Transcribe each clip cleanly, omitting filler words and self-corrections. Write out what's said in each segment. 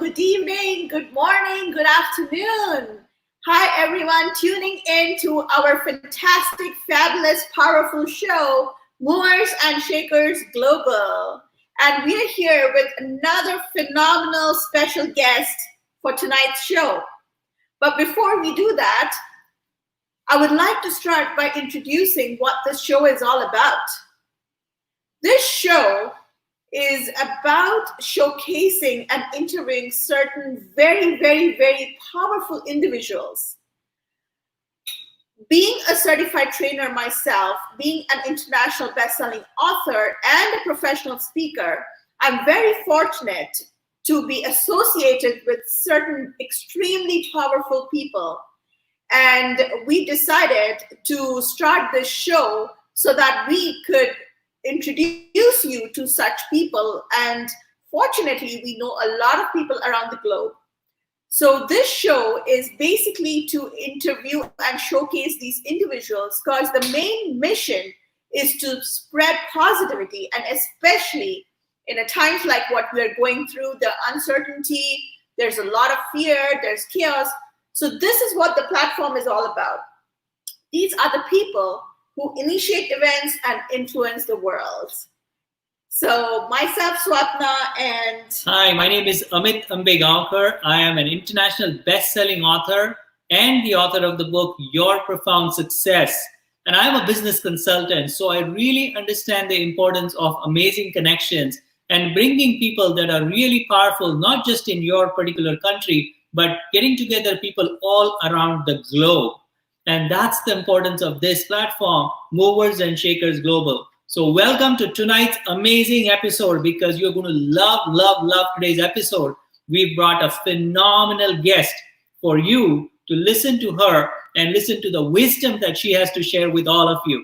good evening, good morning, good afternoon. Hi, everyone tuning in to our fantastic, fabulous, powerful show, Movers and Shakers Global. And we're here with another phenomenal special guest for tonight's show. But before we do that, I would like to start by introducing what this show is all about. This show is about showcasing and interviewing certain very, very, very powerful individuals. Being a certified trainer myself, being an international best-selling author and a professional speaker, I'm very fortunate to be associated with certain extremely powerful people. And we decided to start this show so that we could introduce you to such people. And fortunately, we know a lot of people around the globe. So this show is basically to interview and showcase these individuals because the main mission is to spread positivity, and especially in a times like what we're going through, the uncertainty, there's a lot of fear, there's chaos. So this is what the platform is all about. These are the people who initiate events and influence the world. So myself, Swapna, and... Hi, my name is Amit Ambegaonkar. I am an international best-selling author and the author of the book, Your Profound Success. And I'm a business consultant, so I really understand the importance of amazing connections and bringing people that are really powerful, not just in your particular country, but getting together people all around the globe. And that's the importance of this platform, Movers and Shakers Global. So welcome to tonight's amazing episode because you're going to love today's episode. We've brought a phenomenal guest for you to listen to her and listen to the wisdom that she has to share with all of you.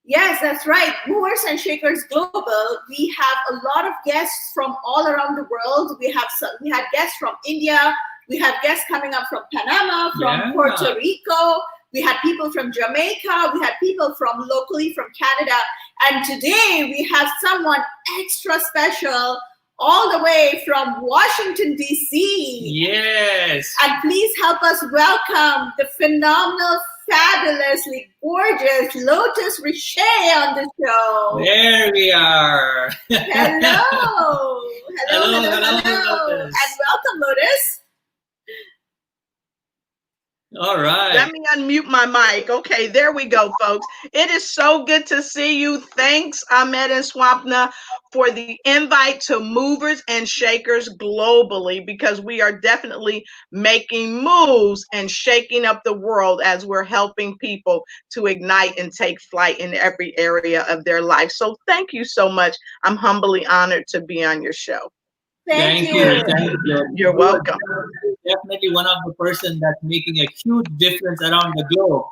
Yes, that's right. Movers and Shakers Global, we have a lot of guests from all around the world. We had guests from India. We have guests coming up from Panama, from Puerto Rico. We had people from Jamaica. We had people from locally from Canada. And today we have someone extra special all the way from Washington, D.C. Yes. And please help us welcome the phenomenal, fabulously gorgeous Lotus Riche on the show. There we are. Hello. Hello, And welcome, Lotus. All right. Let me unmute my mic. Okay, there we go, folks. It is so good to see you. Thanks, Ahmed and Swapna, for the invite to Movers and Shakers globally, because we are definitely making moves and shaking up the world as we're helping people to ignite and take flight in every area of their life. So thank you so much. I'm humbly honored to be on your show. Thank you. You're welcome. Definitely one of the person that's making a huge difference around the globe,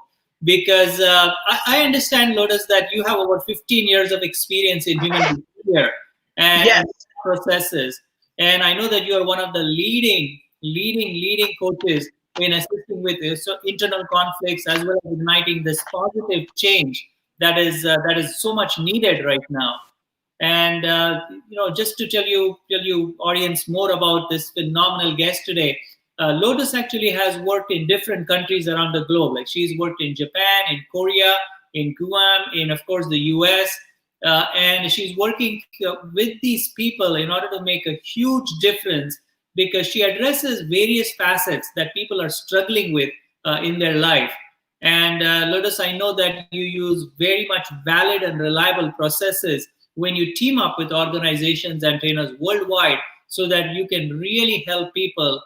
because I understand, Lotus, that you have over 15 years of experience in human behavior and processes, and I know that you are one of the leading coaches in assisting with internal conflicts as well as igniting this positive change that is so much needed right now. And just to tell you audience more about this phenomenal guest today, Lotus actually has worked in different countries around the globe. Like she's worked in Japan, in Korea, in Guam, in of course the US, and she's working with these people in order to make a huge difference, because she addresses various facets that people are struggling with in their life. And Lotus, I know that you use very much valid and reliable processes when you team up with organizations and trainers worldwide, so that you can really help people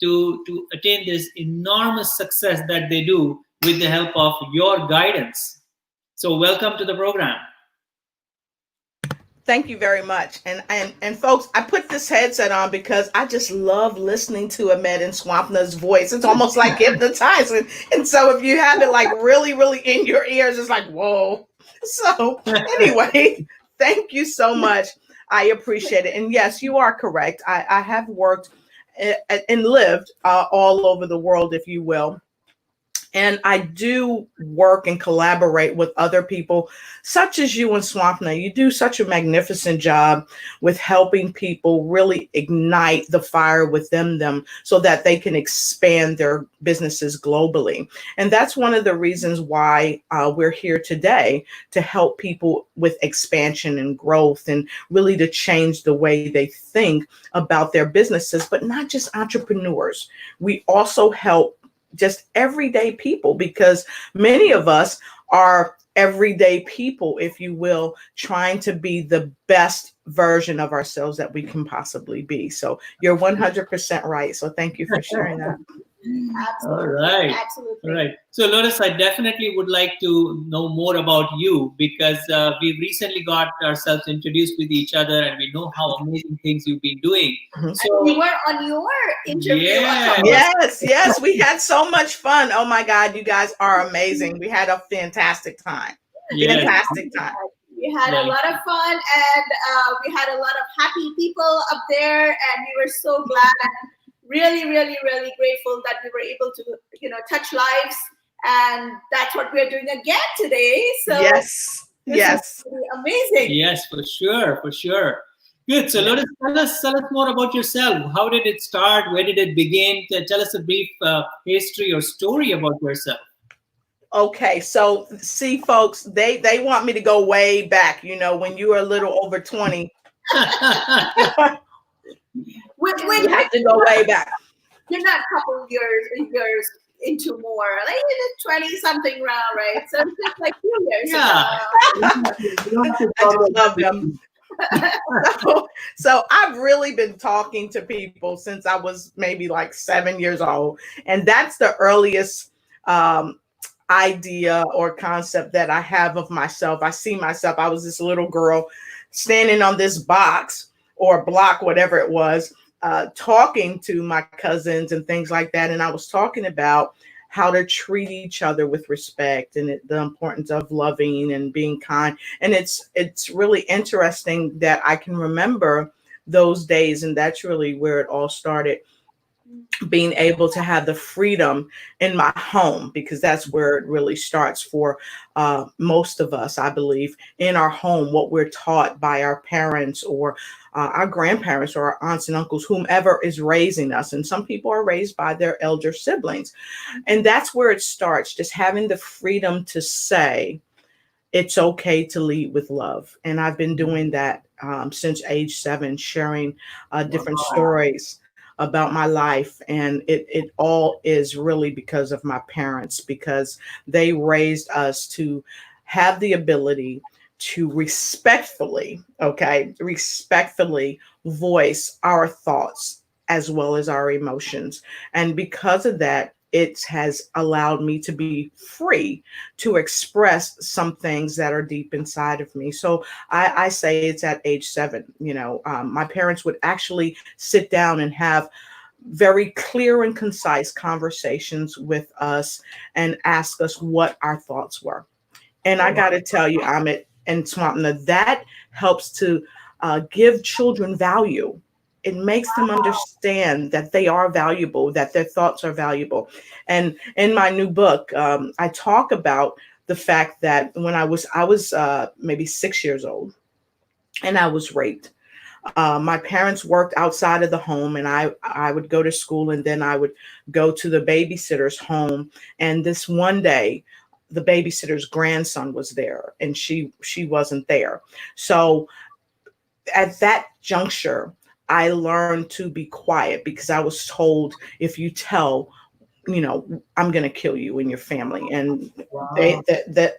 to attain this enormous success that they do with the help of your guidance. So welcome to the program. Thank you very much. And folks, I put this headset on because I just love listening to Ahmed and Swapna's voice. It's almost like hypnotizing. And so if you have it like really, really in your ears, it's like, whoa. So anyway, thank you so much. I appreciate it. And yes, you are correct. I have worked and lived all over the world, if you will. And I do work and collaborate with other people, such as you and Swampna. You do such a magnificent job with helping people really ignite the fire within them so that they can expand their businesses globally. And that's one of the reasons why we're here today, to help people with expansion and growth, and really to change the way they think about their businesses, but not just entrepreneurs. We also help just everyday people, because many of us are everyday people, if you will, trying to be the best version of ourselves that we can possibly be. So you're 100% right. So thank you for sharing that. Absolutely. All right. Absolutely. All right. So, Lotus, I definitely would like to know more about you, because we've recently got ourselves introduced with each other, and we know how amazing things you've been doing. Mhm. So, We were on your interview. Yes. Yes, we had so much fun. Oh my God, you guys are amazing. We had a fantastic time. Yes. Fantastic time. We had a lot of fun, and we had a lot of happy people up there, and we were so glad and really, really, really grateful that we were able to, touch lives, and that's what we're doing again today. So Yes. this is really amazing. Yes, for sure, for sure. Good. So, Lotus, tell us more about yourself. How did it start? Where did it begin? Tell us a brief history or story about yourself. Okay, so see, folks, they want me to go way back. When you were a little over 20, When you have to go way back. You're not a couple years into more, like 20 something round, right? So it's just like 2 years ago. I just love them. So I've really been talking to people since I was maybe like 7 years old, and that's the earliest idea or concept that I have of myself. I see myself. I was this little girl standing on this box or block, whatever it was, talking to my cousins and things like that. And I was talking about how to treat each other with respect, and the importance of loving and being kind. And it's really interesting that I can remember those days, and that's really where it all started. Being able to have the freedom in my home, because that's where it really starts for most of us, I believe, in our home, what we're taught by our parents or our grandparents or our aunts and uncles, whomever is raising us. And some people are raised by their elder siblings. And that's where it starts, just having the freedom to say, it's okay to lead with love. And I've been doing that since age 7, sharing different stories about my life. And it all is really because of my parents, because they raised us to have the ability to respectfully voice our thoughts as well as our emotions. And because of that, it has allowed me to be free to express some things that are deep inside of me. So I say it's at age 7. My parents would actually sit down and have very clear and concise conversations with us and ask us what our thoughts were. And I got to tell you, Amit and Swapna, that helps to give children value. It makes them understand that they are valuable, that their thoughts are valuable. And in my new book, I talk about the fact that when I was maybe 6 years old, and I was raped. My parents worked outside of the home, and I would go to school, and then I would go to the babysitter's home. And this one day, the babysitter's grandson was there, and she wasn't there. So at that juncture, I learned to be quiet, because I was told, if you tell, I'm going to kill you and your family. And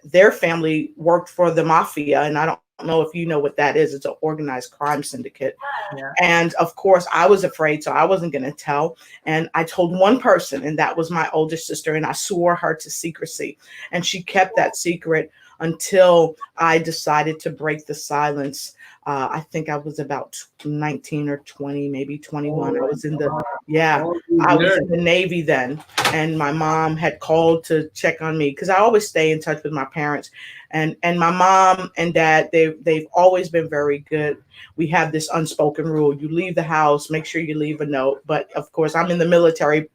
their family worked for the mafia. And I don't know if you know what that is. It's an organized crime syndicate. Yeah. And of course, I was afraid, so I wasn't going to tell. And I told one person, and that was my older sister, and I swore her to secrecy. And she kept that secret until I decided to break the silence. I think I was about 19 or 20, maybe 21. I was in the Yeah, All these I was years. in the Navy then, and my mom had called to check on me because I always stay in touch with my parents, and my mom and dad they've always been very good. We have this unspoken rule: you leave the house, make sure you leave a note. But of course, I'm in the military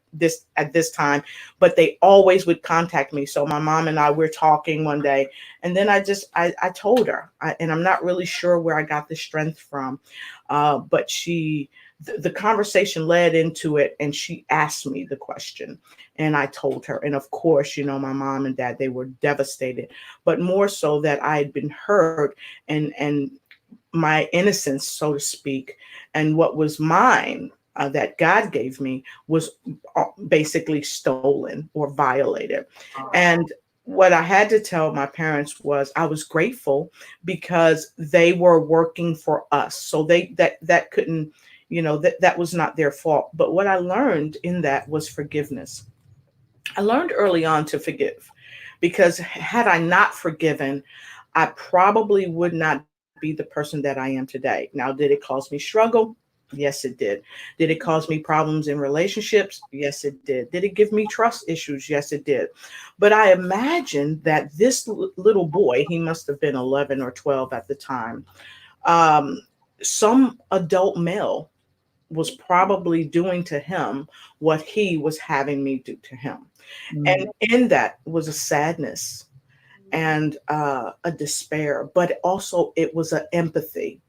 at this time, but they always would contact me. So my mom and I were talking one day, and then I told her, and I'm not really sure where I got the strength from, but the conversation led into it, and she asked me the question, and I told her. And of course, my mom and dad, they were devastated, but more so that I had been hurt, and my innocence, so to speak, and what was mine, that God gave me, was basically stolen or violated. And what I had to tell my parents was I was grateful because they were working for us. So that couldn't, that was not their fault. But what I learned in that was forgiveness. I learned early on to forgive, because had I not forgiven, I probably would not be the person that I am today. Now, did it cause me struggle? Yes, it did. Did it cause me problems in relationships? Yes, it did. Did it give me trust issues? Yes, it did. But I imagined that this little boy, he must have been 11 or 12 at the time, um, some adult male was probably doing to him what he was having me do to him. And in that was a sadness and a despair, but also it was an empathy.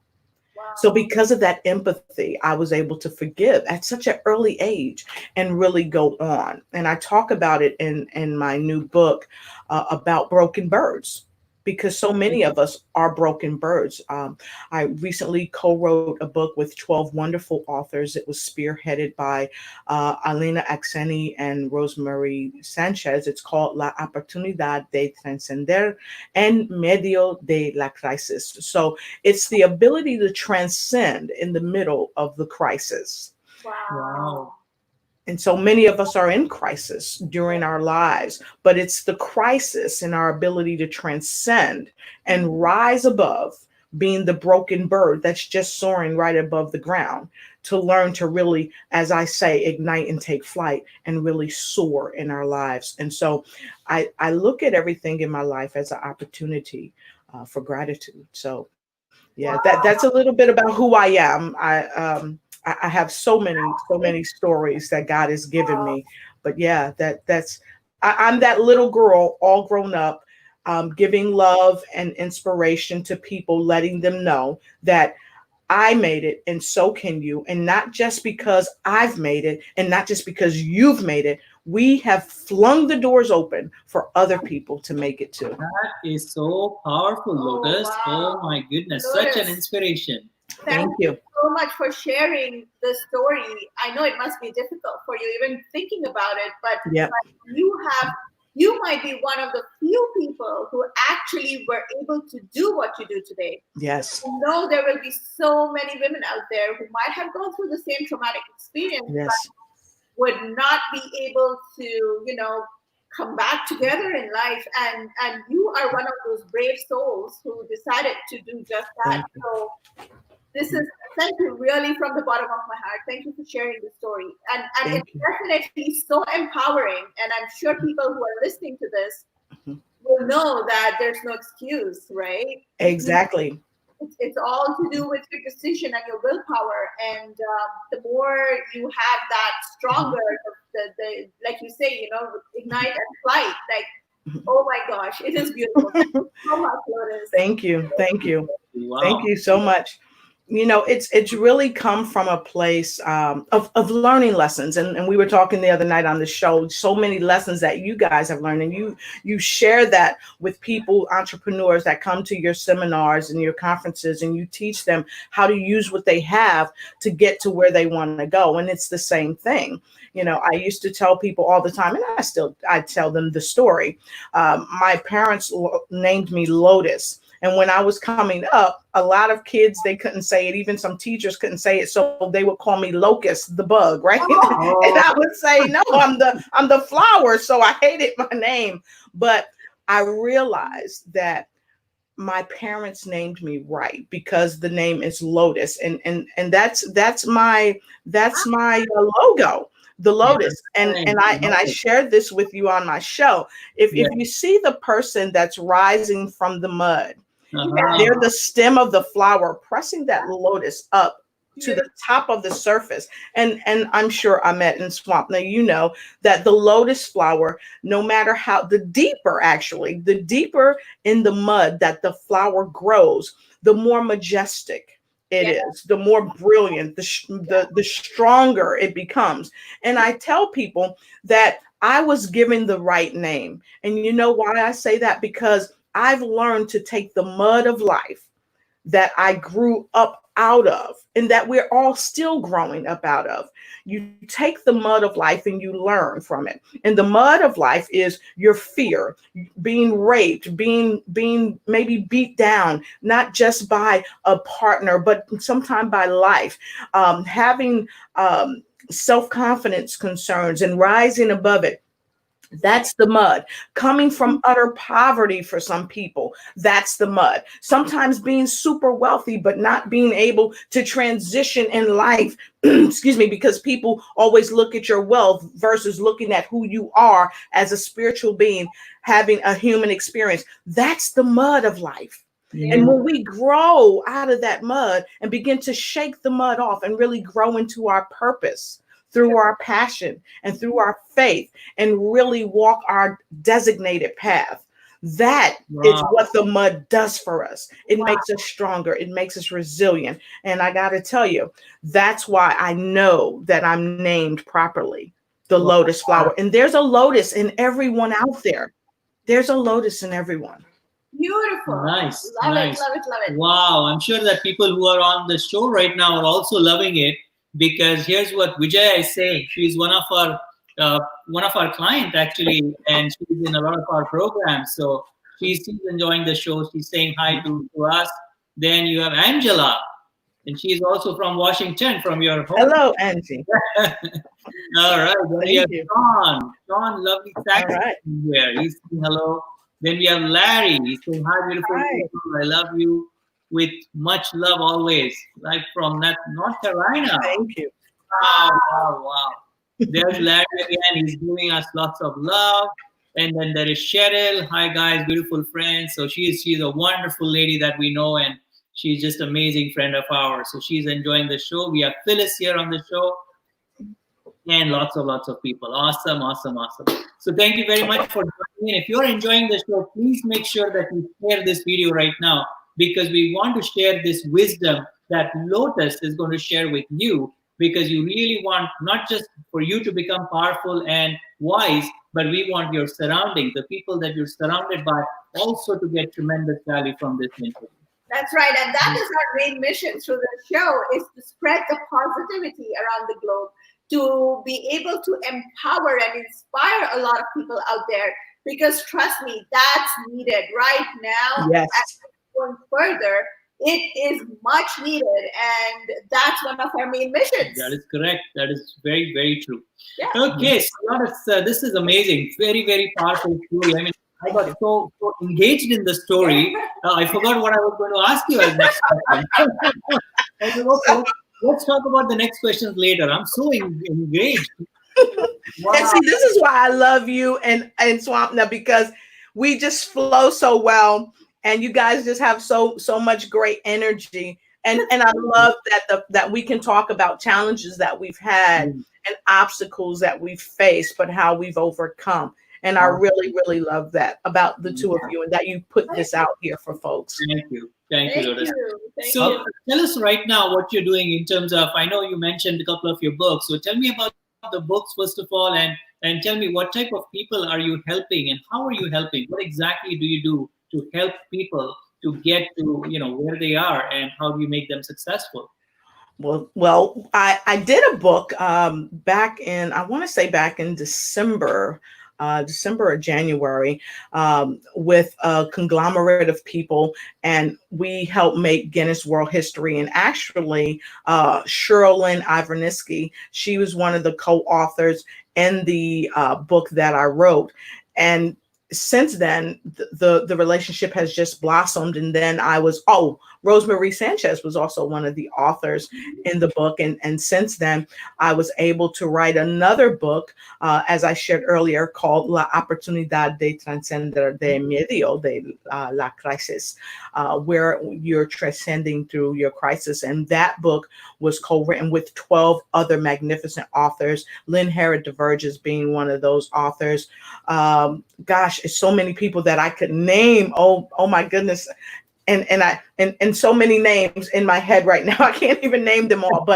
So because of that empathy, I was able to forgive at such an early age and really go on. And I talk about it in my new book, about broken birds, because so many of us are broken birds. I recently co-wrote a book with 12 wonderful authors. It was spearheaded by Alina Akseni and Rosemary Sanchez. It's called La Oportunidad de Trascender en Medio de la Crisis. So it's the ability to transcend in the middle of the crisis. Wow. And so many of us are in crisis during our lives, but it's the crisis in our ability to transcend and rise above being the broken bird that's just soaring right above the ground, to learn to really, as I say, ignite and take flight and really soar in our lives. And so I look at everything in my life as an opportunity for gratitude. So yeah, that's a little bit about who I am. I have so many stories that God has given me. But yeah, I'm that little girl all grown up, giving love and inspiration to people, letting them know that I made it and so can you. And not just because I've made it and not just because you've made it. We have flung the doors open for other people to make it too. That is so powerful, Lotus. Oh my goodness, such an inspiration. Thank you so much for sharing the story. I know it must be difficult for you even thinking about it, but you might be one of the few people who actually were able to do what you do today. Yes. I know there will be so many women out there who might have gone through the same traumatic experience, yes, but would not be able to, come back together in life. And you are one of those brave souls who decided to do just that. So thank you really from the bottom of my heart. Thank you for sharing the story. And it's definitely so empowering. And I'm sure people who are listening to this will know that there's no excuse, right? Exactly. It's all to do with your decision and your willpower. And the more you have that stronger, the like you say, ignite and flight. Like, oh my gosh, it is beautiful. Thank you so much, Lotus. Thank you. Wow. Thank you so much. It's really come from a place of learning lessons. And we were talking the other night on the show, so many lessons that you guys have learned. And you share that with people, entrepreneurs that come to your seminars and your conferences, and you teach them how to use what they have to get to where they want to go. And it's the same thing. I used to tell people all the time, and I tell them the story. My parents named me Lotus. And when I was coming up, a lot of kids, they couldn't say it. Even some teachers couldn't say it. So they would call me Locust, the bug, right? Oh. And I would say, no, I'm the flower. So I hated my name. But I realized that my parents named me right, because the name is Lotus, and that's my logo, the Lotus. And I shared this with you on my show. If you see the person that's rising from the mud, they're the stem of the flower pressing that lotus up to the top of the surface. And I'm sure Ahmet and Swampna, you know that the lotus flower, no matter how, the deeper in the mud that the flower grows, the more majestic it is, the more brilliant, the stronger it becomes. And I tell people that I was given the right name. And you know why I say that? Because I've learned to take the mud of life that I grew up out of, and that we're all still growing up out of. You take the mud of life and you learn from it. And the mud of life is your fear, being raped, being maybe beat down, not just by a partner, but sometimes by life, having self-confidence concerns and rising above it. That's the mud. Coming from utter poverty for some people, that's the mud. Sometimes being super wealthy, but not being able to transition in life, excuse me, because people always look at your wealth versus looking at who you are as a spiritual being, having a human experience. That's the mud of life. And when we grow out of that mud and begin to shake the mud off and really grow into our purpose, through our passion and through our faith, and really walk our designated path. That is what the mud does for us. It makes us stronger. It makes us resilient. And I got to tell you, that's why I know that I'm named properly, the lotus flower. And there's a lotus in everyone out there. There's a lotus in everyone. Beautiful. Nice. Love nice. it, love it, love it. Wow. I'm sure that people who are on the show right now are also loving it, because here's what Vijaya is saying. She's one of our clients actually, and she's in a lot of our programs. So she's enjoying the show. She's saying hi to us. Then you have Angela, and she's also from Washington, from your home. Hello, Angie. All right. Then we have Sean. Sean, lovely Saxon here. He's saying hello. Then we have Larry. He's saying hi, beautiful people. I love you. With much love always, like from North Carolina. Thank you. Wow. There's Larry again. He's giving us lots of love. And then there is Cheryl. Hi guys, beautiful friends. So she's a wonderful lady that we know, and she's just an amazing friend of ours. So she's enjoying the show. We have Phyllis here on the show, and lots of people. Awesome. So thank you very much for joining in. If you're enjoying the show, please make sure that you share this video right now, because we want to share this wisdom that Lotus is going to share with you, because you really want not just for you to become powerful and wise, but we want your surrounding, the people that you're surrounded by, also to get tremendous value from this interview. That's right. And that is our main mission through the show, is to spread the positivity around the globe, to be able to empower and inspire a lot of people out there, because trust me, that's needed right now. Yes. Going further, it is much needed, and that's one of our main missions. That is correct. That is very, very true. Yeah. Okay, so this is amazing. Very, very powerful story. I mean, I got so engaged in the story. I forgot what I was going to ask you as next question. Let's talk about the next questions later. I'm so engaged. Wow. And see, this is why I love you and Swampna, because we just flow so well. And you guys just have so much great energy, and I love that we can talk about challenges that we've had and obstacles that we've faced, but how we've overcome. And I really love that about the two of you, and that you put this out here for folks. Thank you, Lotus. So tell us right now what you're doing in terms of. I know you mentioned a couple of your books, so tell me about the books first of all, and tell me what type of people are you helping, and how are you helping? What exactly do you do to help people to get to where they are, and how do you make them successful? Well, I did a book back in, I want to say back in December or January, with a conglomerate of people, and we helped make Guinness World History. And actually, Sherilyn Ivaniski, she was one of the co-authors in the book that I wrote. And since then, the relationship has just blossomed. And then Rosemary Sanchez was also one of the authors in the book. And since then, I was able to write another book, as I shared earlier, called La Oportunidad de Trascender de Medio de la Crisis, where you're transcending through your crisis. And that book was co-written with 12 other magnificent authors, Lynn Harrod DeVerges being one of those authors. Gosh, it's so many people that I could name. Oh my goodness. And so many names in my head right now. I can't even name them all.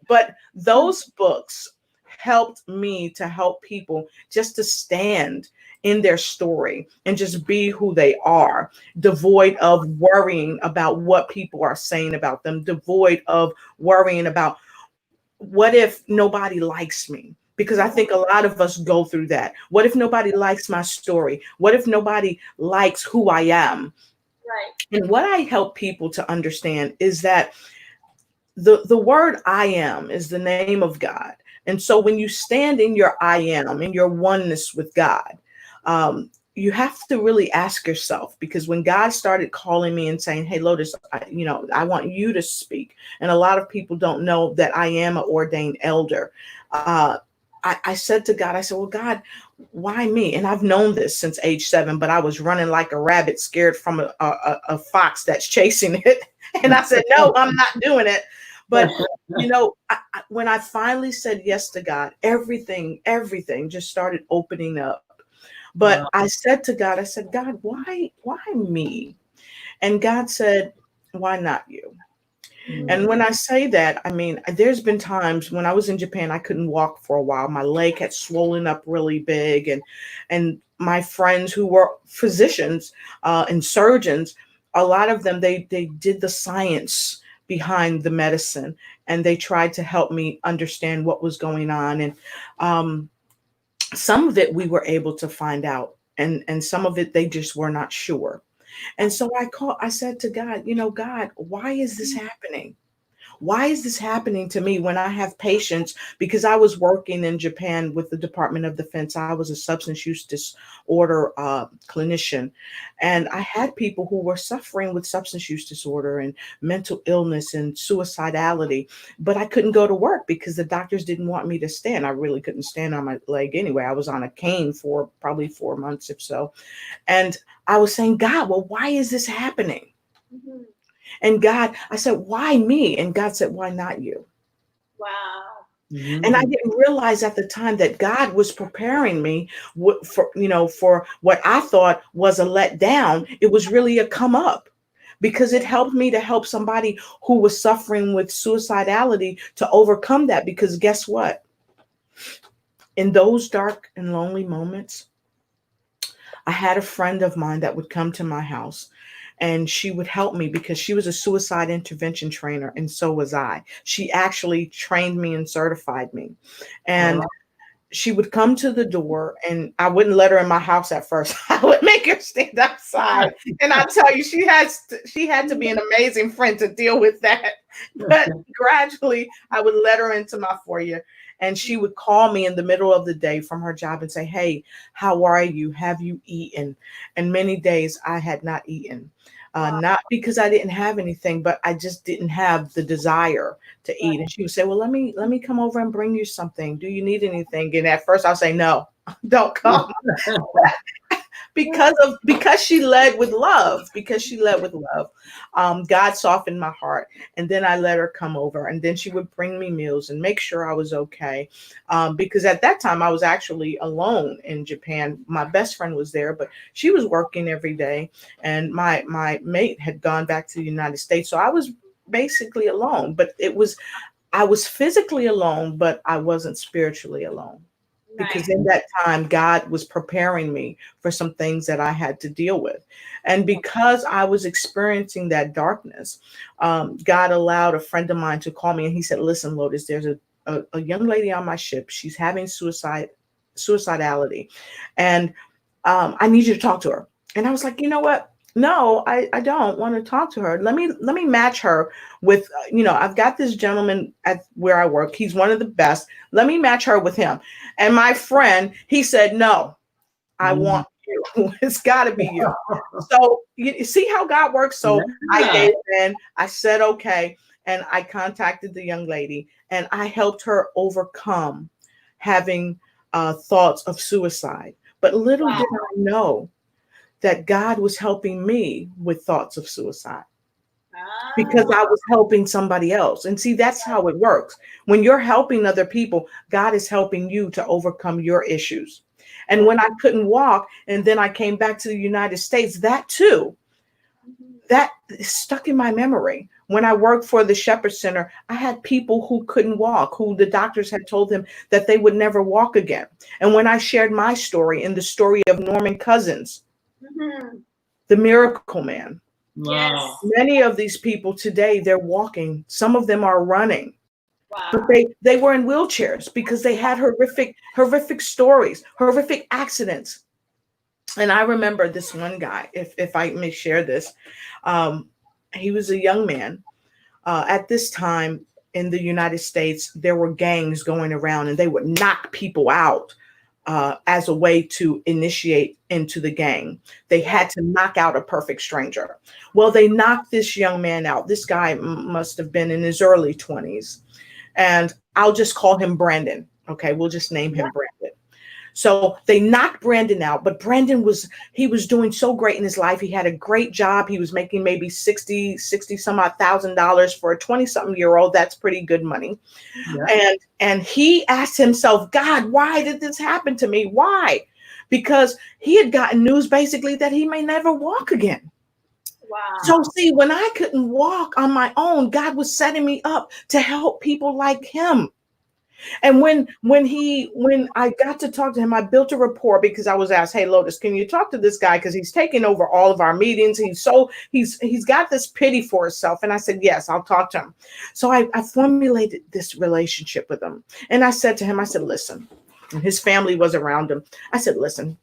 But those books helped me to help people just to stand in their story and just be who they are, devoid of worrying about what people are saying about them, devoid of worrying about what if nobody likes me? Because I think a lot of us go through that. What if nobody likes my story? What if nobody likes who I am? Right. And what I help people to understand is that the word I am is the name of God. And so when you stand in your I am, in your oneness with God, you have to really ask yourself, because when God started calling me and saying, hey, Lotus, I want you to speak. And a lot of people don't know that I am an ordained elder. I said to God, I said, well, God, why me? And I've known this since age 7, but I was running like a rabbit, scared from a fox that's chasing it. And I said, no, I'm not doing it. But, when I finally said yes to God, everything just started opening up. But I said to God, I said, God, why me? And God said, why not you? And when I say that, I mean, there's been times when I was in Japan, I couldn't walk for a while. My leg had swollen up really big. And my friends who were physicians and surgeons, a lot of them, they did the science behind the medicine, and they tried to help me understand what was going on. And some of it we were able to find out, and some of it they just were not sure. And so I said to God, God, why is this happening? Why is this happening to me when I have patients? Because I was working in Japan with the Department of Defense. I was a substance use disorder clinician. And I had people who were suffering with substance use disorder and mental illness and suicidality. But I couldn't go to work because the doctors didn't want me to stand. I really couldn't stand on my leg anyway. I was on a cane for probably 4 months, if so. And I was saying, God, well, why is this happening? Mm-hmm. And God, I said, why me? And God said, why not you? Wow. Mm-hmm. And I didn't realize at the time that God was preparing me for what I thought was a letdown. It was really a come up, because it helped me to help somebody who was suffering with suicidality to overcome that. Because guess what? In those dark and lonely moments, I had a friend of mine that would come to my house, and she would help me because she was a suicide intervention trainer, and so was I. She actually trained me and certified me. And she would come to the door, and I wouldn't let her in my house at first. I would make her stand outside. And I tell you, she had to be an amazing friend to deal with that. But gradually, I would let her into my foyer, and she would call me in the middle of the day from her job and say, hey, how are you? Have you eaten? And many days I had not eaten. Not because I didn't have anything, but I just didn't have the desire to eat. And she would say, well, let me come over and bring you something. Do you need anything? And at first I'll say, no, don't come. because she led with love, God softened my heart. And then I let her come over, and then she would bring me meals and make sure I was okay. Because at that time I was actually alone in Japan. My best friend was there, but she was working every day, and my mate had gone back to the United States. So I was basically alone, but I was physically alone, but I wasn't spiritually alone. Because in that time, God was preparing me for some things that I had to deal with. And because I was experiencing that darkness, God allowed a friend of mine to call me, and he said, listen, Lotus, there's a young lady on my ship. She's having suicidality. And I need you to talk to her. And I was like, you know what? No, I don't want to talk to her. Let me match her with, I've got this gentleman at where I work. He's one of the best. Let me match her with him. And my friend, he said, no, I want you. It's got to be you. So you see how God works. So I gave in. I said, okay. And I contacted the young lady and I helped her overcome having thoughts of suicide. But little did I know that God was helping me with thoughts of suicide because I was helping somebody else. And see, that's how it works. When you're helping other people, God is helping you to overcome your issues. And when I couldn't walk, and then I came back to the United States, that too, that stuck in my memory. When I worked for the Shepherd Center, I had people who couldn't walk, who the doctors had told them that they would never walk again. And when I shared my story and the story of Norman Cousins, the miracle man, many of these people today, they're walking. Some of them are running. But they were in wheelchairs because they had horrific stories, horrific accidents. And I remember this one guy, if I may share this, he was a young man. At this time in the United States, there were gangs going around and they would knock people out as a way to initiate into the gang. They had to knock out a perfect stranger. Well, they knocked this young man out. This guy must have been in his early 20s. And I'll just call him Brandon. Okay, we'll just name him Brandon. So they knocked Brandon out, but Brandon was doing so great in his life. He had a great job. He was making maybe $60 some odd $1,000 for a 20-something-year-old. That's pretty good money. Yeah. And he asked himself, God, why did this happen to me? Why? Because he had gotten news basically that he may never walk again. Wow. So see, when I couldn't walk on my own, God was setting me up to help people like him. And when I got to talk to him, I built a rapport because I was asked, hey, Lotus, can you talk to this guy? Because he's taking over all of our meetings. He's got this pity for himself. And I said, yes, I'll talk to him. So I formulated this relationship with him. And I said to him, I said, listen, and his family was around him. I said, listen,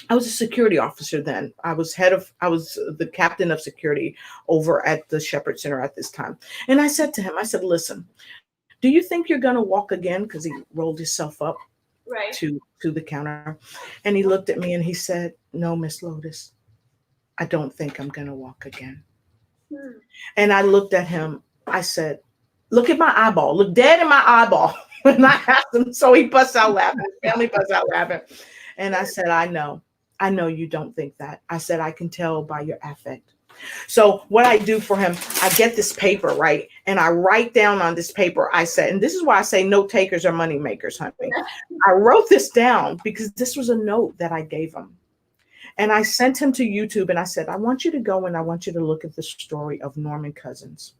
I was a security officer then. I was the captain of security over at the Shepherd Center at this time. And I said to him, I said, listen, do you think you're going to walk again? Because he rolled himself up to the counter. And he looked at me and he said, no, Miss Lotus, I don't think I'm going to walk again. And I looked at him. I said, look at my eyeball. Look dead in my eyeball. And I asked him, so he busts out laughing. His family busts out laughing. And I said, I know you don't think that. I said, I can tell by your affect. So what I do for him, I get this paper, right? And I write down on this paper, I said, and this is why I say note takers are money makers, honey. I wrote this down because this was a note that I gave him. And I sent him to YouTube and I said, I want you to go and I want you to look at the story of Norman Cousins.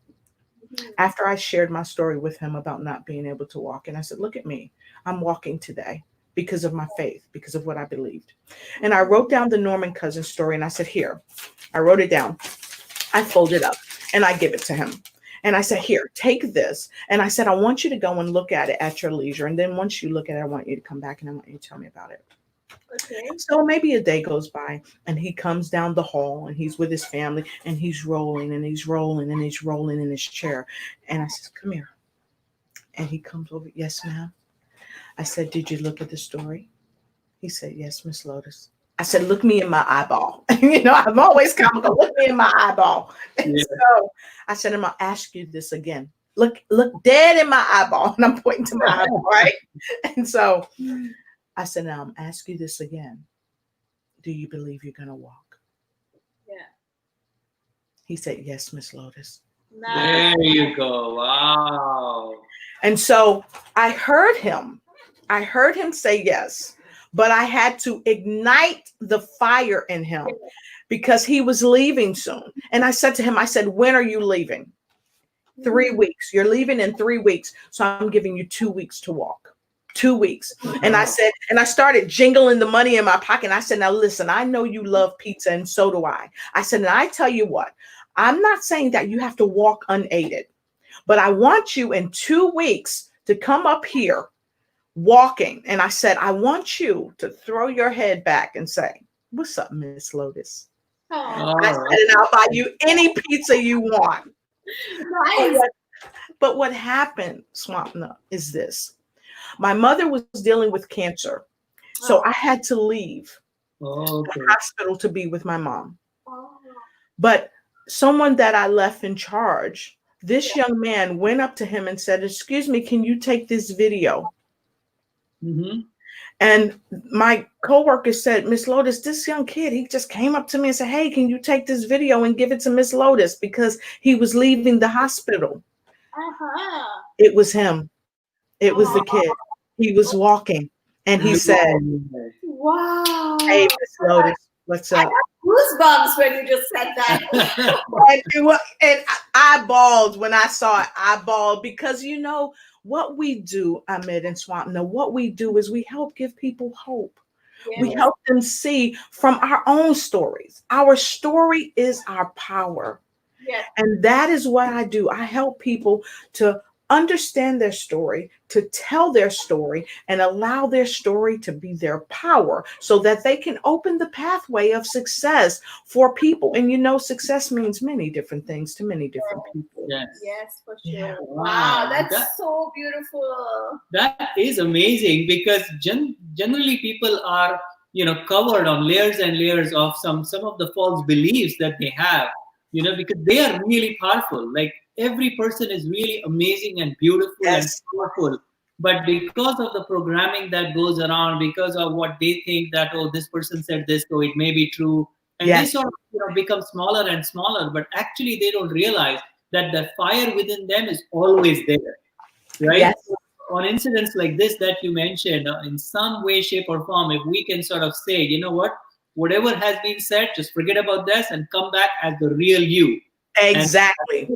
After I shared my story with him about not being able to walk. And I said, look at me, I'm walking today because of my faith, because of what I believed. And I wrote down the Norman Cousins story and I said, here, I wrote it down. I folded up and I give it to him. And I said, here, take this. And I said, I want you to go and look at it at your leisure. And then once you look at it, I want you to come back and I want you to tell me about it. Okay. So maybe a day goes by and he comes down the hall and he's with his family and he's rolling and he's rolling and he's rolling in his chair. And I said, come here. And he comes over. Yes, ma'am. I said, did you look at the story? He said, yes, Miss Lotus. I said, look me in my eyeball. I'm always comical. Look me in my eyeball. And so I said, I'm going to ask you this again. Look dead in my eyeball. And I'm pointing to my eyeball, right? And so I said, now I'm asking you this again. Do you believe you're going to walk? Yeah. He said, yes, Miss Lotus. Nice. There you go. Wow. And so I heard him say yes. But I had to ignite the fire in him because he was leaving soon. And I said to him, I said, when are you leaving? 3 weeks. You're leaving in 3 weeks. So I'm giving you 2 weeks to walk. 2 weeks. And I said, and I started jingling the money in my pocket. And I said, now listen, I know you love pizza and so do I. I said, and I tell you what, I'm not saying that you have to walk unaided, but I want you in 2 weeks to come up here walking. And I said, I want you to throw your head back and say, what's up, Miss Lotus? Oh. I said, and I'll buy you any pizza you want. Nice. But what happened, Swampna, is this. My mother was dealing with cancer. So I had to leave Okay. hospital to be with my mom. Oh. But someone that I left in charge, this young man went up to him and said, "Excuse me, can you take this video?" Mm-hmm. And my coworker said, "Miss Lotus, this young kid, he just came up to me and said, 'Hey, can you take this video and give it to Miss Lotus?' Because he was leaving the hospital." Uh-huh. It was him. It was the kid. He was walking and he said, Wow. "Hey, Miss Lotus, what's I up?" got goosebumps when you just said that. And I bawled when I saw it. I bawled because you know what we do, Ahmed and Swapna, what we do is we help give people hope. We Yes. help them see from our own stories. Our story is our power. Yes. And that is what I do. I help people to understand their story, to tell their story, and allow their story to be their power so that they can open the pathway of success for people. And you know, success means many different things to many different people. Yes. Yes, for sure. Yeah. Wow, that's That, so beautiful. that is amazing because generally people are, covered on layers and layers of some of the false beliefs that they have, because they are really powerful. Like every person is really amazing and beautiful and Yes. powerful. But because of the programming that goes around, because of what they think that, oh, this person said this, so it may be true. And they Yes. sort of become smaller and smaller, but actually they don't realize that the fire within them is always there, right? Yes. On incidents like this that you mentioned, in some way, shape, or form, if we can sort of say, you know what, whatever has been said, just forget about this and come back as the real you. Exactly.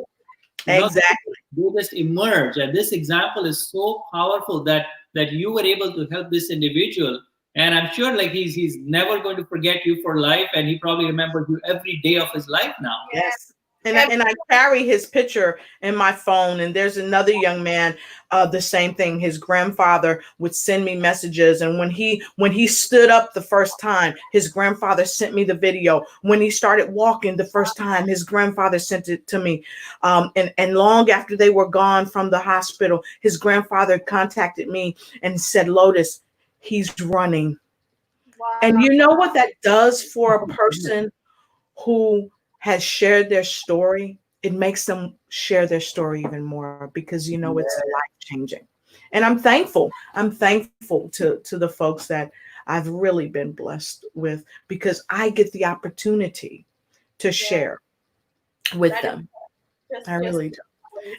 And, Exactly. they just emerge. And this example is so powerful that you were able to help this individual. And I'm sure like he's never going to forget you for life, and he probably remembers you every day of his life now. Yes. And I carry his picture in my phone. And there's another young man, the same thing. His grandfather would send me messages. And when he stood up the first time, his grandfather sent me the video. When he started walking the first time, his grandfather sent it to me. And long after they were gone from the hospital, his grandfather contacted me and said, "Lotus, he's running." Wow. And you know what that does for a person who has shared their story? It makes them share their story even more because you know it's life changing. And I'm thankful. I'm thankful to the folks that I've really been blessed with because I get the opportunity to share with That is them. just I really do.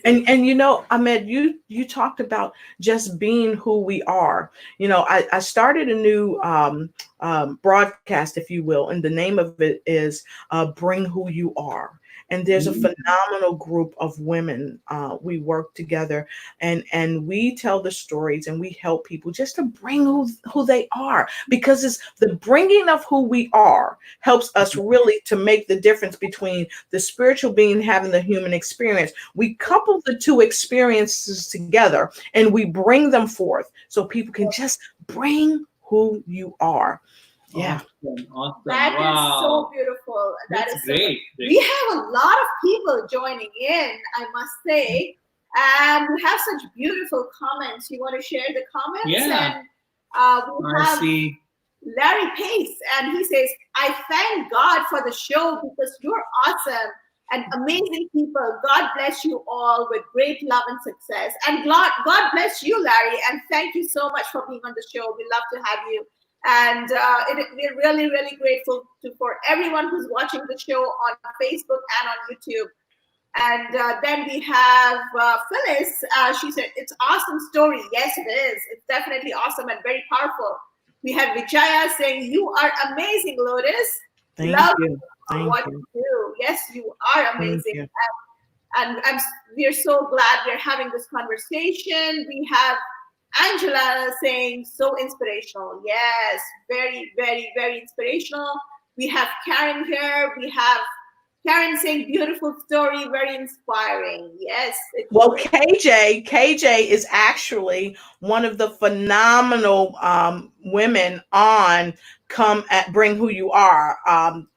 amazing. And you know, Ahmed, you talked about just being who we are. You know, I started a new broadcast, if you will, and the name of it is "Bring Who You Are." And there's a phenomenal group of women. We work together, and we tell the stories, and we help people just to bring who they are, because it's the bringing of who we are helps us really to make the difference between the spiritual being having the human experience. We couple the two experiences together and we bring them forth so people can just bring who you are. Yeah. Awesome. That Wow. is so beautiful. That That's is so great. We have a lot of people joining in, I must say. And we have such beautiful comments. You want to share the comments? Yeah. And we I have see. Larry Pace, and he says, "I thank God for the show because you're awesome and amazing people. God bless you all with great love and success." And God bless you, Larry, and thank you so much for being on the show. We love to have you. And we're really, really grateful for everyone who's watching the show on Facebook and on YouTube. And then we have Phyllis. She said, "It's awesome story." Yes, it is. It's definitely awesome and very powerful. We have Vijaya saying, "You are amazing, Lotus. Thank Love you. Thank what you. you do." Yes, you are amazing. you. And we're so glad we're having this conversation. We have Angela saying, "So inspirational." Yes, very, very, very inspirational. We have Karen here. We have Karen saying, "Beautiful story, very inspiring." Yes. Well, KJ is actually one of the phenomenal women on Come at Bring Who You Are.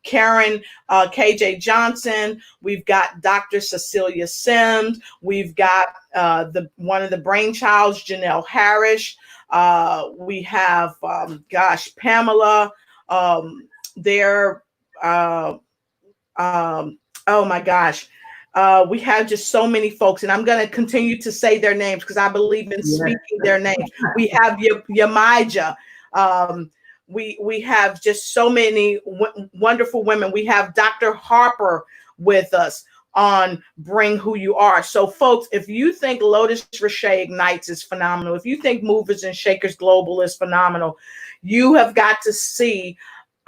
Karen, KJ Johnson. We've got Dr. Cecilia Sims. We've got one of the brainchilds, Janelle Harris. We have, Pamela. Their oh my gosh. We have just so many folks, and I'm going to continue to say their names because I believe in speaking their names. We have Yamija. We have just so many wonderful women. We have Dr. Harper with us on Bring Who You Are. So, folks, if you think Lotus Riche Ignites is phenomenal, if you think Movers and Shakers Global is phenomenal, you have got to see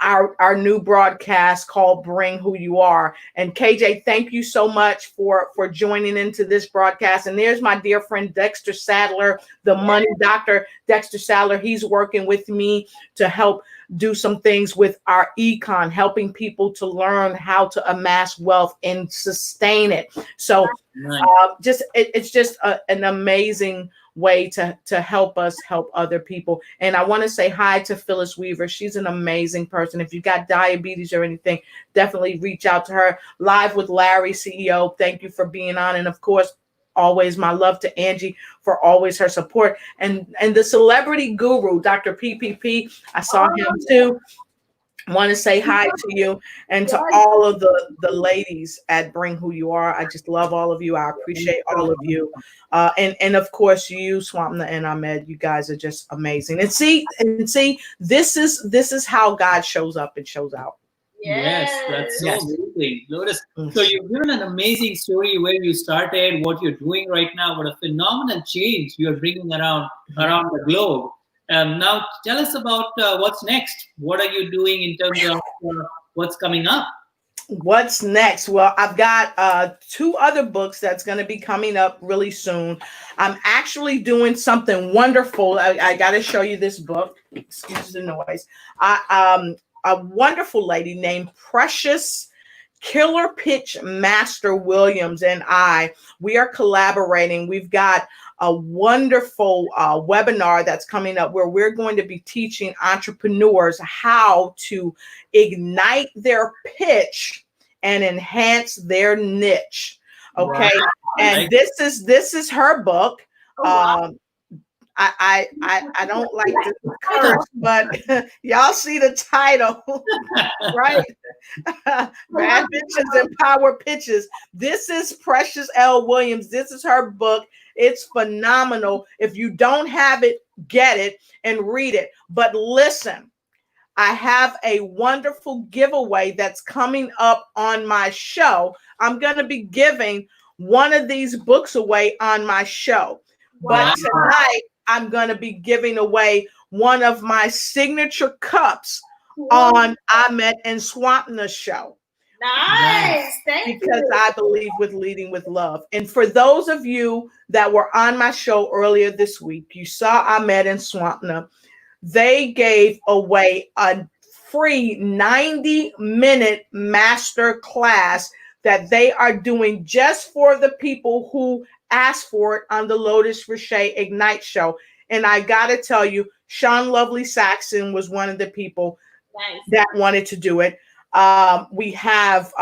our new broadcast called Bring Who You Are. And KJ, thank you so much for joining into this broadcast. And there's my dear friend Dexter Sadler, the money doctor. Dexter Sadler, he's working with me to help do some things with our econ, helping people to learn how to amass wealth and sustain it. So it's just an amazing way to help us help other people. And I want to say hi to Phyllis Weaver. She's an amazing person. If you got diabetes or anything, definitely reach out to her. Live with Larry, CEO, thank you for being on. And of course, always my love to Angie for always her support. And the celebrity guru, Dr. PPP, I saw him too. Want to say hi to you and to all of the ladies at Bring Who You Are. I just love all of you. I appreciate all of you. And of course you, Swapna and Ahmed, you guys are just amazing. And see, this is how God shows up and shows out. Yes, that's so amazing. Lotus, so you've given an amazing story where you started, what you're doing right now, what a phenomenal change you're bringing around the globe. Now, tell us about what's next. What are you doing in terms of what's coming up? What's next? Well, I've got 2 other books that's going to be coming up really soon. I'm actually doing something wonderful. I got to show you this book. Excuse the noise. A wonderful lady named Precious Killer Pitch Master Williams and we are collaborating. We've got a wonderful webinar that's coming up where we're going to be teaching entrepreneurs how to ignite their pitch and enhance their niche. Okay. Wow. And this is her book. Oh, wow. I don't like to curse, but y'all see the title, right? Bad Bitches and Power Pitches. This is Precious L. Williams. This is her book. It's phenomenal. If you don't have it, get it and read it. But listen, I have a wonderful giveaway that's coming up on my show. I'm going to be giving one of these books away on my show. Wow. But tonight, I'm going to be giving away one of my signature cups on Ahmed and Swapna's show. Nice. Thank you. Because I believe with leading with love. And for those of you that were on my show earlier this week, you saw Ahmed and Swapna. They gave away a free 90-minute master class that they are doing just for the people who asked for it on the Lotus Riche Ignite show. And I got to tell you, Sean Lovely Saxon was one of the people that wanted to do it. We have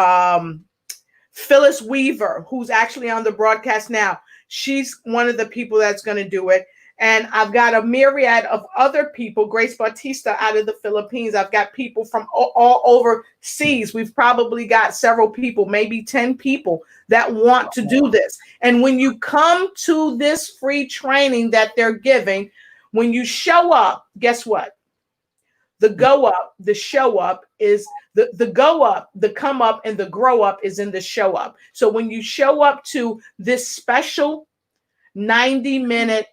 Phyllis Weaver, who's actually on the broadcast now. She's one of the people that's going to do it. And I've got a myriad of other people, Grace Bautista out of the Philippines. I've got people from all overseas. We've probably got several people, maybe 10 people that want to do this. And when you come to this free training that they're giving, when you show up, guess what? The go up, the show up is the go up, the come up, and the grow up is in the show up. So when you show up to this special 90-minute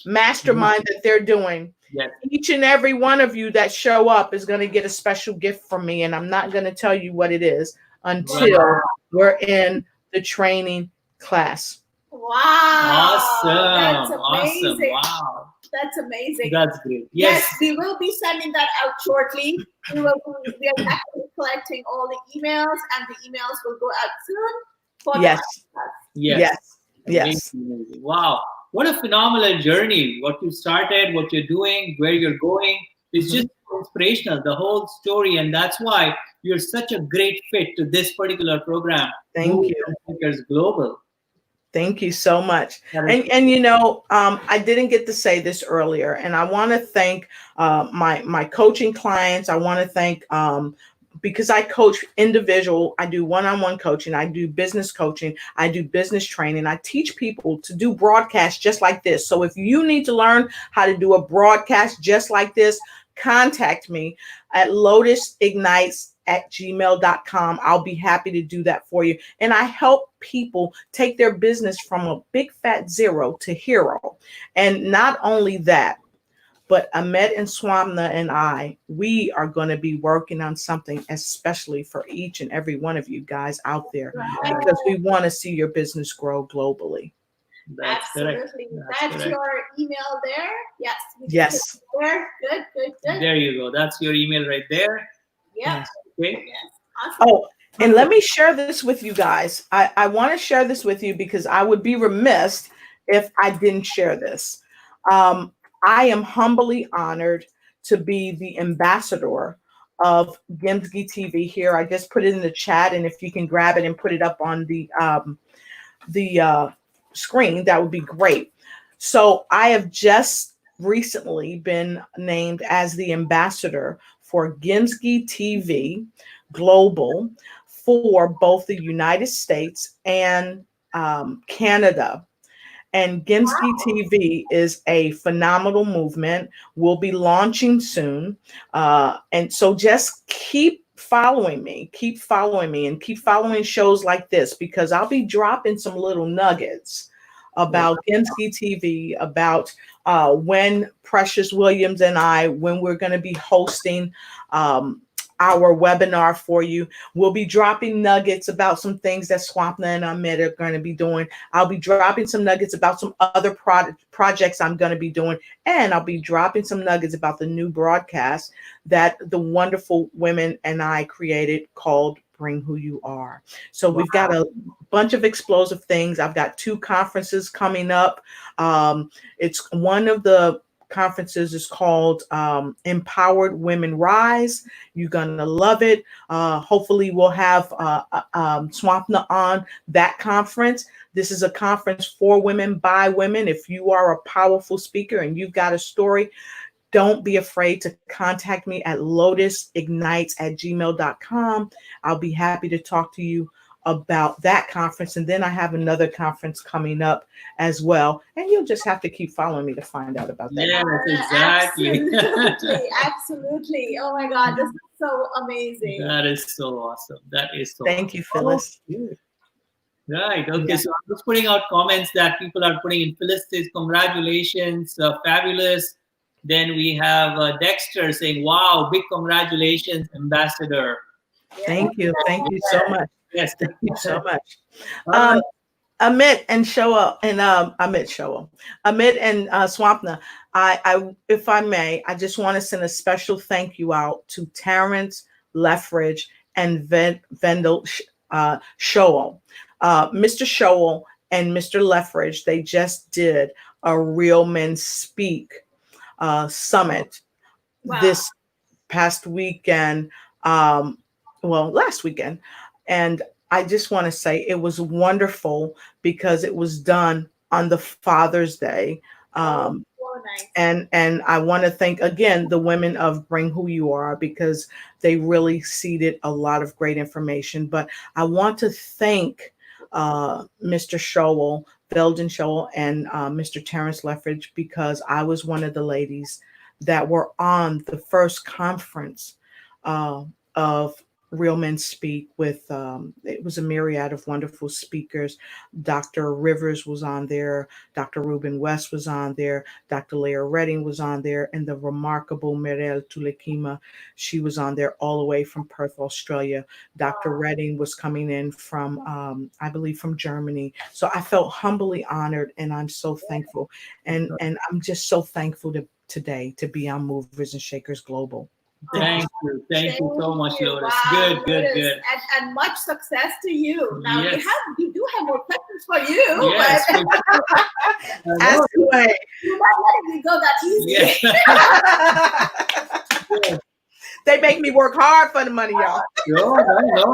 mastermind that they're doing, each and every one of you that show up is going to get a special gift from me. And I'm not going to tell you what it is until we're in the training class. Wow. Awesome. That's amazing. Awesome. Wow. That's amazing. That's great. Yes, we will be sending that out shortly. We are actually collecting all the emails, and the emails will go out soon. For Yes. Amazing. Wow. What a phenomenal journey. What you started, what you're doing, where you're going. It's just inspirational, the whole story. And that's why you're such a great fit to this particular program. Thank you. Global. Thank you so much. That is And you know, I didn't get to say this earlier, and I want to thank my coaching clients. I want to thank because I coach individual, I do one-on-one coaching, I do business coaching, I do business training. I teach people to do broadcasts just like this. So if you need to learn how to do a broadcast just like this, contact me at lotusignites@gmail.com. I'll be happy to do that for you. And I help people take their business from a big fat zero to hero. And not only that, but Ahmed and Swamna and we are going to be working on something especially for each and every one of you guys out there, because we want to see your business grow globally. That's Absolutely. That's That's your email there? Yes. Yes. There. Good. There you go. That's your email right there. Yeah. Okay. Yes. Awesome. Oh, and let me share this with you guys. I want to share this with you because I would be remiss if I didn't share this. I am humbly honored to be the ambassador of Gimsky TV here. I just put it in the chat, and if you can grab it and put it up on the screen, that would be great. So I have just recently been named as the ambassador for Gimsky TV Global for both the United States and Canada. And Gimsky TV is a phenomenal movement. We'll be launching soon. And so just keep following me, and keep following shows like this, because I'll be dropping some little nuggets about Gimsky TV, about when Precious Williams and when we're going to be hosting our webinar for you. We'll be dropping nuggets about some things that Swapna and Ahmed are going to be doing. I'll be dropping some nuggets about some other projects I'm going to be doing. And I'll be dropping some nuggets about the new broadcast that the wonderful women and I created called Bring Who You Are. So we've got a bunch of explosive things. I've got 2 conferences coming up. It's one of the conferences is called Empowered Women Rise. You're gonna love it. Hopefully we'll have Swapna on that conference. This is a conference for women by women. If you are a powerful speaker and you've got a story, don't be afraid to contact me at lotusignites@gmail.com. I'll be happy to talk to you about that conference. And then I have another conference coming up as well. And you'll just have to keep following me to find out about that. Yes, exactly. Absolutely. Oh my God, this is so amazing. That is so awesome. That is so Thank you, Phyllis. Right. Okay. So I'm just putting out comments that people are putting in. Phyllis says, congratulations, fabulous. Then we have Dexter saying, wow, big congratulations, ambassador. Thank you. Thank you so much. Yes, thank you so much. Right. Amit and Shoa and Amit and Swapna, I if I may, I just want to send a special thank you out to Terrence Leffridge and Vendel Shoal. Mr. Shoal and Mr. Leffridge, they just did a Real Men Speak summit this past weekend, last weekend. And I just want to say it was wonderful because it was done on the Father's Day. Nice. And I want to thank again the women of Bring Who You Are, because they really seeded a lot of great information. But I want to thank Mr. Shoal, Belden Shoal, and Mr. Terrence Leffridge, because I was one of the ladies that were on the first conference of Real Men Speak with, it was a myriad of wonderful speakers. Dr. Rivers was on there. Dr. Ruben West was on there. Dr. Leah Redding was on there. And the remarkable Mirel Tulekima, she was on there all the way from Perth, Australia. Dr. Redding was coming in from, I believe, from Germany. So I felt humbly honored, and I'm so thankful. And I'm just so thankful today to be on Movers and Shakers Global. Thank you so much, Lotus. Wow, good. And much success to you. Now yes. we do have more questions for you. Yes, but ask away. You're not letting me go that easy. Yes. They make me work hard for the money, y'all. No,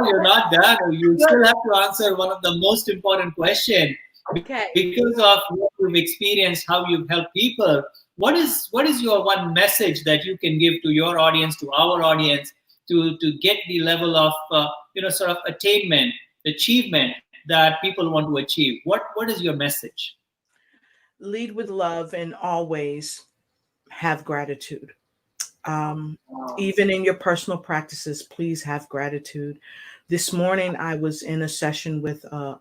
you're not done. You still have to answer one of the most important questions. Okay. Because of what you've experienced, how you've helped people, what is your one message that you can give to your audience, to our audience, to get the level of sort of achievement that people want to achieve? What is your message? Lead with love and always have gratitude. Um, Even in your personal practices, please have gratitude. This morning, I was in a session with a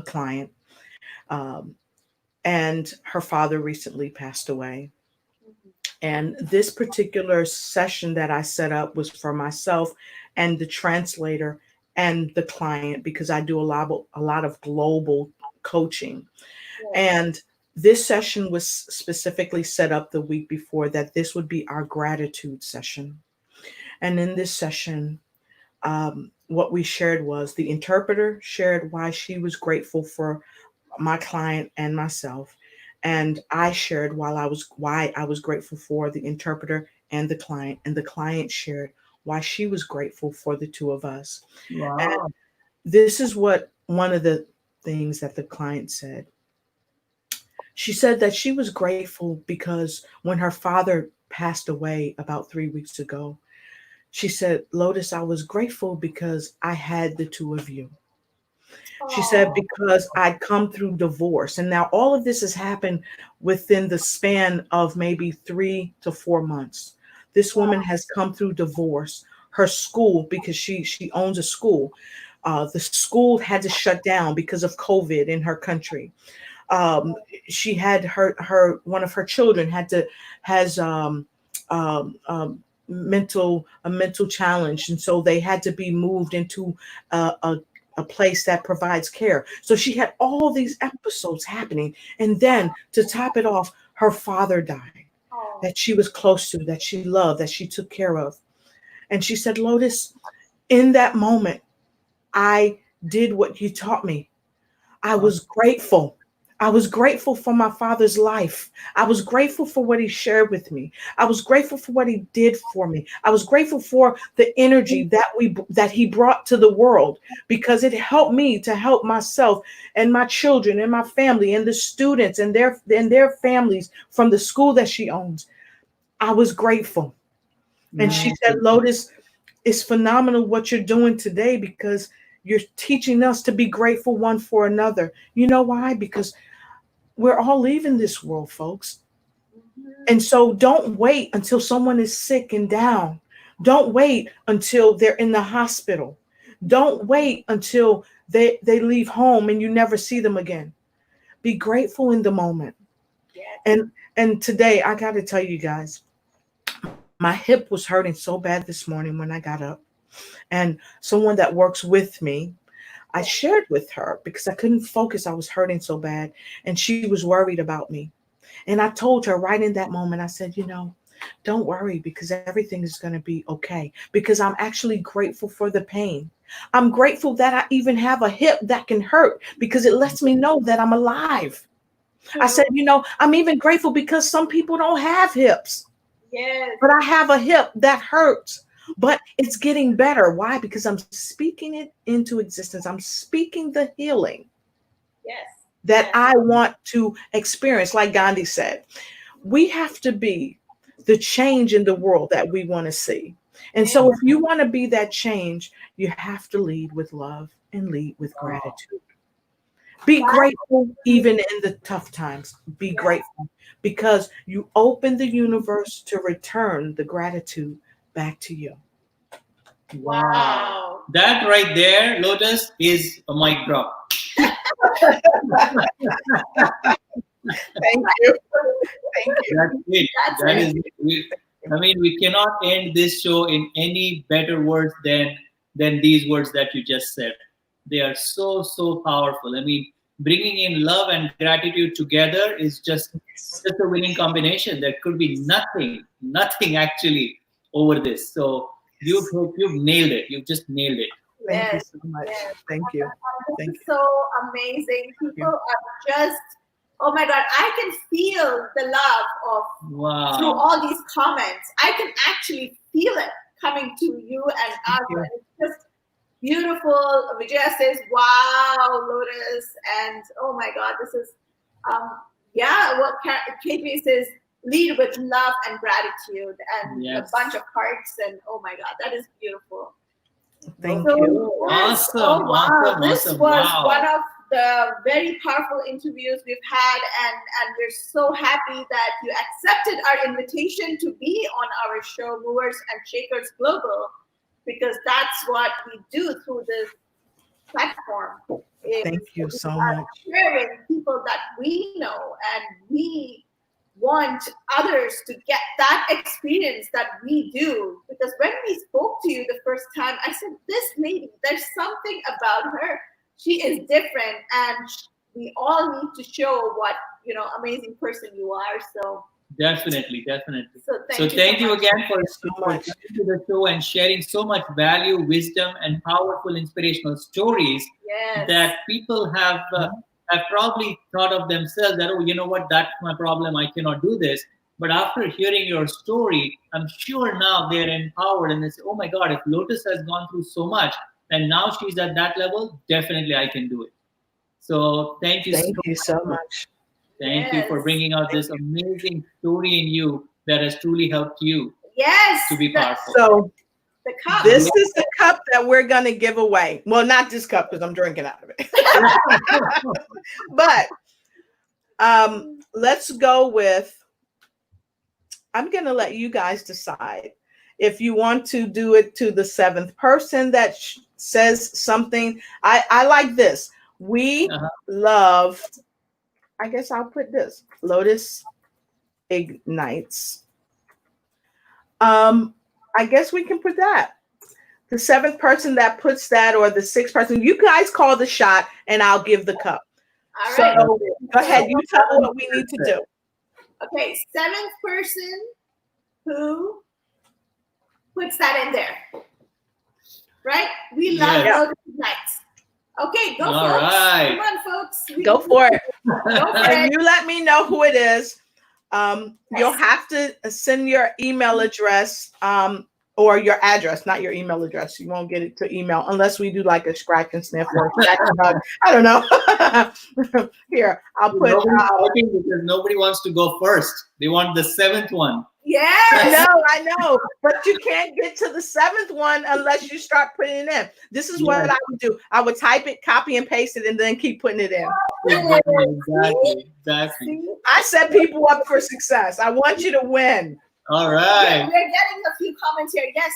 client, um, and her father recently passed away. And this particular session that I set up was for myself and the translator and the client, because I do a lot of global coaching. And this session was specifically set up the week before that this would be our gratitude session. And in this session, what we shared was the interpreter shared why she was grateful for my client and myself. And I shared why I was grateful for the interpreter and the client shared why she was grateful for the two of us. Wow. And this is what one of the things that the client said. She said that she was grateful because when her father passed away about 3 weeks ago, she said, Lotus, I was grateful because I had the two of you. She said, because I'd come through divorce. And now all of this has happened within the span of maybe 3 to 4 months. This woman has come through divorce. Her school, because she owns a school, the school had to shut down because of COVID in her country. She had her one of her children has a mental challenge, and so they had to be moved into a place that provides care. So she had all these episodes happening, and then to top it off, her father died, that she was close to, that she loved, that she took care of. And she said, Lotus, in that moment, I did what you taught me. I was grateful. I was grateful for my father's life. I was grateful for what he shared with me. I was grateful for what he did for me. I was grateful for the energy that he brought to the world, because it helped me to help myself and my children and my family and the students and their families from the school that she owns. I was grateful. And she said, Lotus, it's phenomenal what you're doing today, because you're teaching us to be grateful one for another. You know why? Because we're all leaving this world, folks. And so don't wait until someone is sick and down. Don't wait until they're in the hospital. Don't wait until they leave home and you never see them again. Be grateful in the moment. And today, I got to tell you guys, my hip was hurting so bad this morning when I got up. And someone that works with me, I shared with her because I couldn't focus. I was hurting so bad. And she was worried about me. And I told her right in that moment, I said, don't worry, because everything is going to be okay. Because I'm actually grateful for the pain. I'm grateful that I even have a hip that can hurt, because it lets me know that I'm alive. I said, I'm even grateful because some people don't have hips. Yes. But I have a hip that hurts. But it's getting better. Why? Because I'm speaking it into existence. I'm speaking the healing that I want to experience. Like Gandhi said, we have to be the change in the world that we want to see. And so if you want to be that change, you have to lead with love and lead with gratitude. Be grateful even in the tough times. Be grateful, because you open the universe to return the gratitude back to you. Wow. That right there, Lotus, is a mic drop. Thank you. Thank you. That's it. That is it. I mean, we cannot end this show in any better words than these words that you just said. They are so, so powerful. I mean, bringing in love and gratitude together is just a winning combination. There could be nothing actually over this. So you've nailed it. You've just nailed it. Thank you so much. Thank you. This is so amazing. People are just, oh my God, I can feel the love of through all these comments. I can actually feel it coming to you and us. And it's just Beautiful. Vijaya says, wow, Lotus. And oh my God, this is, what KJ says, lead with love and gratitude, and a bunch of hearts. And oh my God, that is beautiful. Thank you. Awesome. Oh, wow. Awesome. This awesome. was Wow. one of the very powerful interviews we've had, and we're so happy that you accepted our invitation to be on our show, Movers and Shakers Global, because that's what we do through this platform. Thank you so much. Sharing people that we know, and we want others to get that experience that we do. Because when we spoke to you the first time, I said, this lady, there's something about her. She is different, and we all need to show what, amazing person you are. So definitely. So thank you much. again for coming to the show and sharing so much value, wisdom, and powerful inspirational stories that people have probably thought of themselves that, oh, you know what, that's my problem, I cannot do this. But after hearing your story, I'm sure now they're empowered and they say, oh my God, if Lotus has gone through so much and now she's at that level, definitely I can do it. So thank you so much. Thank you for bringing out this amazing story in you that has truly helped you to be powerful. So the cup. This is the cup that we're going to give away. Well, not this cup because I'm drinking out of it. But let's go with, I'm going to let you guys decide if you want to do it to the seventh person that says something. I like this. We love, I guess I'll put this, Lotus Ignites. I guess we can put that. The seventh person that puts that, or the sixth person, you guys call the shot and I'll give the cup. All so right. Go ahead, you tell me what we need to do. Okay, seventh person who puts that in there. Right? We love Lotus Ignites. Okay, go All folks. right. Come on, folks. Go for it. Go for And it. you let me know who it is. You'll have to send your email address or your address, not your email address. You won't get it to email unless we do like a scratch and sniff or a scratch and hug. I don't know. Here, I'll put. Because nobody wants to go first. They want the seventh one. Yes. I know. But you can't get to the seventh one unless you start putting it in. This is what I would do. I would type it, copy and paste it, and then keep putting it in. Exactly. I set people up for success. I want you to win. All right. We're getting a few comments here. Yes.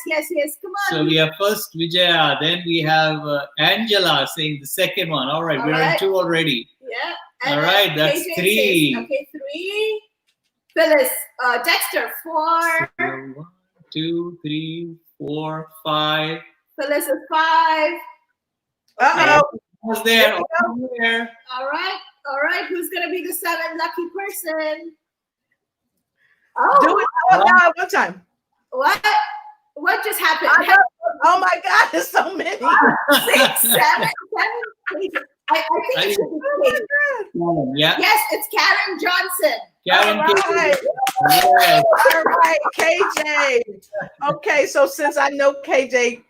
Come on. So we have first Vijaya, then we have Angela saying the second one. All right, we're in two already. Yeah. All right, that's KJ three. Says, okay, 3. Phyllis, Dexter, 4. 1, 2, 3, 4, 5. Phyllis is 5. Was there? There. All right. Who's gonna be the 7th lucky person? Do it now one time. What just happened? Oh my God, there's so many. 6, 7, 7. I think it should be Karen. Yeah. Yes, it's Karen Johnson. Karen, All right, KJ. Okay, so since I know KJ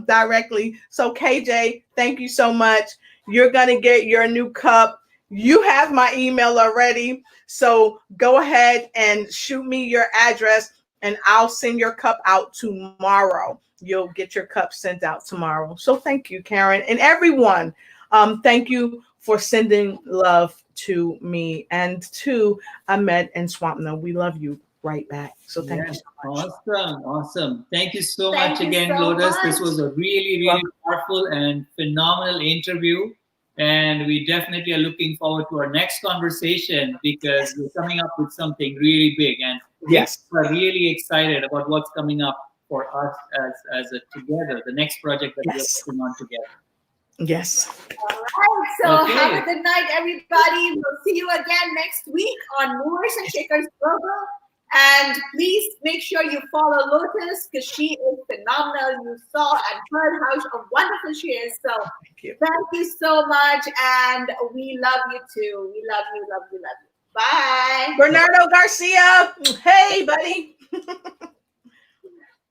directly, so KJ, thank you so much. You're gonna get your new cup. You have my email already, so go ahead and shoot me your address, and I'll send your cup out tomorrow. You'll get your cup sent out tomorrow. So thank you, Karen, and everyone. Thank you for sending love to me and to Ahmed and Swapna. We love you right back. So thank you so much. Awesome. Thank you so much again, Lotus. This was a really powerful and phenomenal interview. And we definitely are looking forward to our next conversation because we're coming up with something really big. And we're really excited about what's coming up for us as a together, the next project that we're working on together. Yes. All right. So have a good night, everybody. We'll see you again next week on Movers and Shakers Global. And please make sure you follow Lotus because she is phenomenal. You saw and heard how wonderful she is. So thank you so much. And we love you too. We love you. Bye. Bernardo Garcia. Hey.